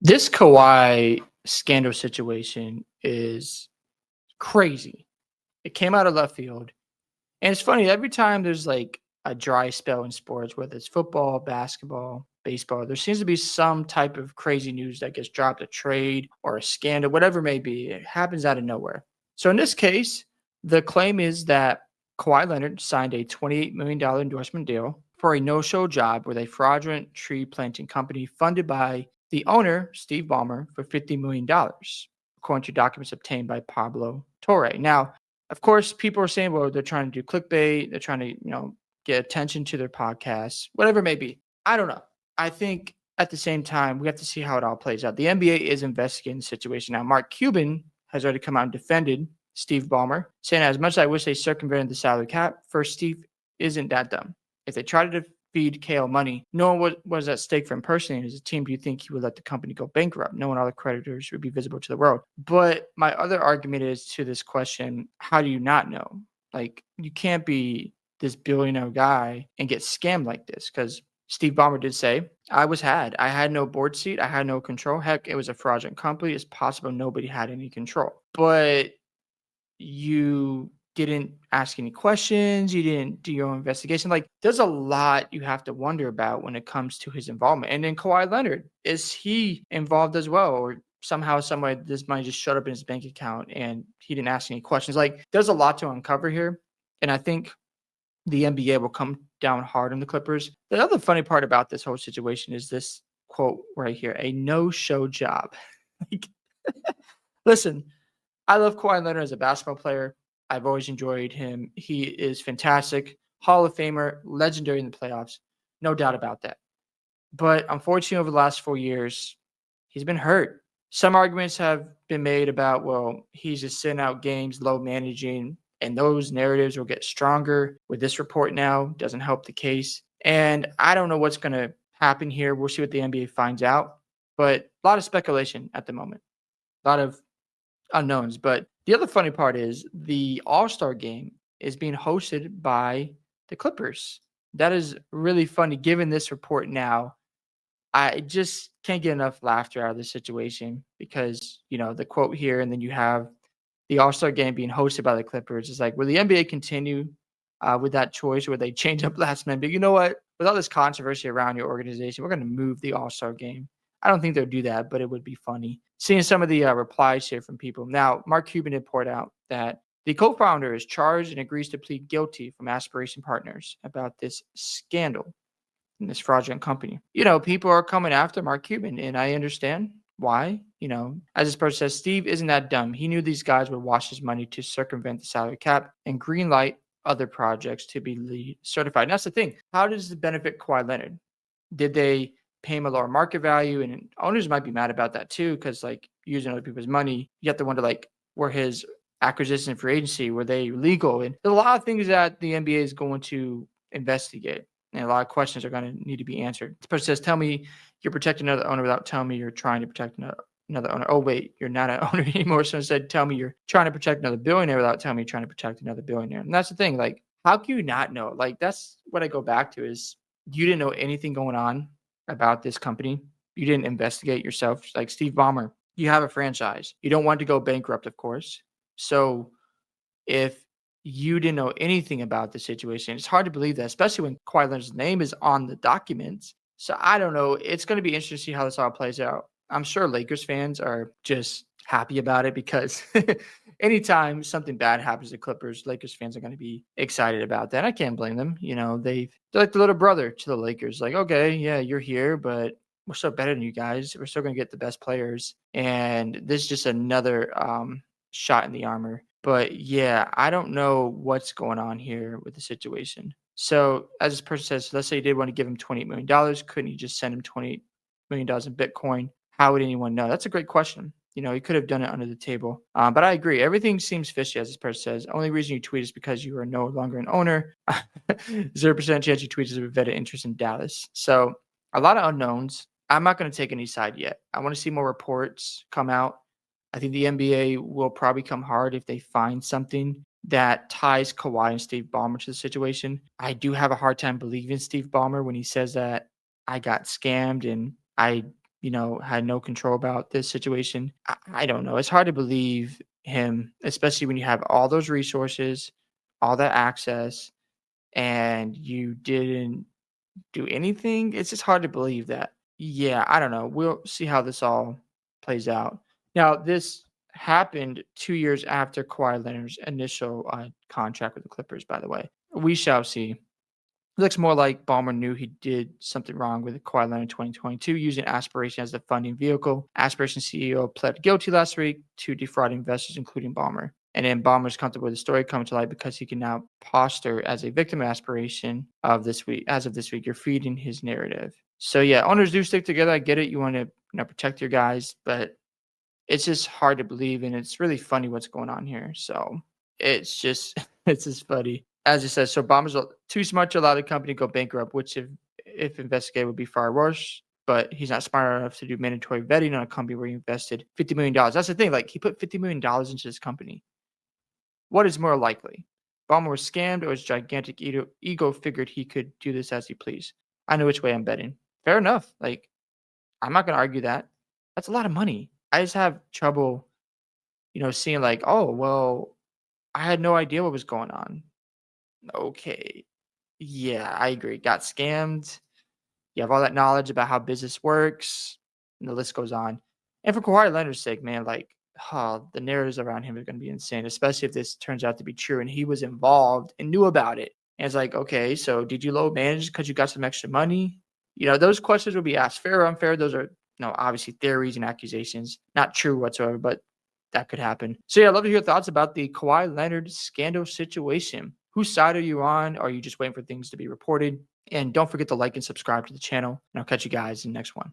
This Kawhi scandal situation is crazy. It came out of left field. And it's funny, every time there's like a dry spell in sports, whether it's football, basketball, baseball, there seems to be some type of crazy news that gets dropped, a trade or a scandal, whatever it may be. It happens out of nowhere. So in this case, the claim is that Kawhi Leonard signed a $28 million endorsement deal for a no-show job with a fraudulent tree planting company funded by the owner, Steve Ballmer, for $50 million, according to documents obtained by Pablo Torre. Now, of course, people are saying, well, they're trying to do clickbait. They're trying to, get attention to their podcasts, whatever it may be. I don't know. I think at the same time, we have to see how it all plays out. The NBA is investigating the situation. Now, Mark Cuban has already come out and defended Steve Ballmer, saying, as much as I wish they circumvented the salary cap, first, Steve isn't that dumb. If they tried to feed KO money, knowing what was at stake for him personally and as a team, do you think he would let the company go bankrupt, knowing all the creditors would be visible to the world? But my other argument is to this question, how do you not know? Like, you can't be this billionaire guy and get scammed like this, because Steve Ballmer did say, I had no board seat. I had no control. Heck, it was a fraudulent company. It's possible nobody had any control. But you didn't ask any questions, you didn't do your own investigation. Like, there's a lot you have to wonder about when it comes to his involvement. And then Kawhi Leonard, is he involved as well? Or somehow, some way, this money just showed up in his bank account and he didn't ask any questions? Like, there's a lot to uncover here. And I think the NBA will come down hard on the Clippers. The other funny part about this whole situation is this quote right here, a no-show job. Like, listen, I love Kawhi Leonard as a basketball player. I've always enjoyed him. He is fantastic, Hall of Famer, legendary in the playoffs, no doubt about that. But unfortunately, over the last 4 years, he's been hurt. Some arguments have been made about, well, he's just sitting out games, low managing, and those narratives will get stronger with this report now. Doesn't help the case. And I don't know what's going to happen here. We'll see what the NBA finds out. But a lot of speculation at the moment, a lot of unknowns. But the other funny part is the All-Star game is being hosted by the Clippers. That is really funny given this report now. I just can't get enough laughter out of this situation because, the quote here, and then you have the All-Star game being hosted by the Clippers. It's like, will the NBA continue with that choice where they change up last minute? But you know what? With all this controversy around your organization, we're going to move the All-Star game. I don't think they'll do that, but it would be funny. Seeing some of the replies here from people. Now, Mark Cuban did point out that the co-founder is charged and agrees to plead guilty from Aspiration Partners about this scandal in this fraudulent company. People are coming after Mark Cuban, and I understand why. As this person says, Steve isn't that dumb. He knew these guys would wash his money to circumvent the salary cap and greenlight other projects to be LEED certified. And that's the thing. How does it benefit Kawhi Leonard? Did they pay him a lower market value? And owners might be mad about that too, because like using other people's money, you have to wonder like, were his acquisition and free agency, were they legal? And there's a lot of things that the NBA is going to investigate. And a lot of questions are going to need to be answered. This person says, tell me you're protecting another owner without telling me you're trying to protect another owner. Oh, wait, you're not an owner anymore. So instead, tell me you're trying to protect another billionaire without telling me you're trying to protect another billionaire. And that's the thing. Like, how can you not know? Like, that's what I go back to is you didn't know anything going on about this company. You didn't investigate yourself. Like Steve Ballmer, you have a franchise. You don't want to go bankrupt, of course. So if you didn't know anything about the situation, it's hard to believe that, especially when Kawhi Leonard's name is on the documents. So I don't know. It's going to be interesting to see how this all plays out. I'm sure Lakers fans are just happy about it because anytime something bad happens to Clippers, Lakers fans are going to be excited about that. I can't blame them. They're like the little brother to the Lakers. Like, okay, yeah, you're here, but we're still better than you guys. We're still going to get the best players. And this is just another shot in the armor. But yeah, I don't know what's going on here with the situation. So as this person says, let's say you did want to give him $28 million. Couldn't you just send him $28 million in Bitcoin? How would anyone know? That's a great question. He could have done it under the table. But I agree. Everything seems fishy, as this person says. Only reason you tweet is because you are no longer an owner. 0% chance you tweet is a vetted interest in Dallas. So a lot of unknowns. I'm not going to take any side yet. I want to see more reports come out. I think the NBA will probably come hard if they find something that ties Kawhi and Steve Ballmer to the situation. I do have a hard time believing Steve Ballmer when he says that I got scammed and I had no control about this situation. I don't know. It's hard to believe him, especially when you have all those resources, all that access, and you didn't do anything. It's just hard to believe that. Yeah, I don't know. We'll see how this all plays out. Now, this happened 2 years after Kawhi Leonard's initial contract with the Clippers, by the way. We shall see. It looks more like Ballmer knew he did something wrong with Kawhi Leonard in 2022, using Aspiration as the funding vehicle. Aspiration CEO pled guilty last week to defrauding investors, including Ballmer. And then Ballmer's comfortable with the story coming to light because he can now posture as a victim of Aspiration of this week. As of this week, you're feeding his narrative. So yeah, owners do stick together. I get it. You want to protect your guys, but it's just hard to believe, and it's really funny what's going on here. So it's just it's just funny. As it says, so Bombers are too smart to allow the company to go bankrupt, which if investigated would be far worse. But he's not smart enough to do mandatory vetting on a company where he invested $50 million. That's the thing. Like, he put $50 million into this company. What is more likely? Ballmer was scammed, or his gigantic ego figured he could do this as he pleased? I know which way I'm betting. Fair enough. Like, I'm not going to argue that. That's a lot of money. I just have trouble, seeing like, oh, well, I had no idea what was going on. Okay. Yeah, I agree. Got scammed. You have all that knowledge about how business works, and the list goes on. And for Kawhi Leonard's sake, man, like, the narratives around him are going to be insane, especially if this turns out to be true and he was involved and knew about it. And it's like, okay, so did you low manage because you got some extra money? Those questions will be asked. Fair or unfair, those are, obviously theories and accusations, not true whatsoever, but that could happen. So yeah, I'd love to hear your thoughts about the Kawhi Leonard scandal situation. Whose side are you on? Or are you just waiting for things to be reported? And don't forget to like and subscribe to the channel. And I'll catch you guys in the next one.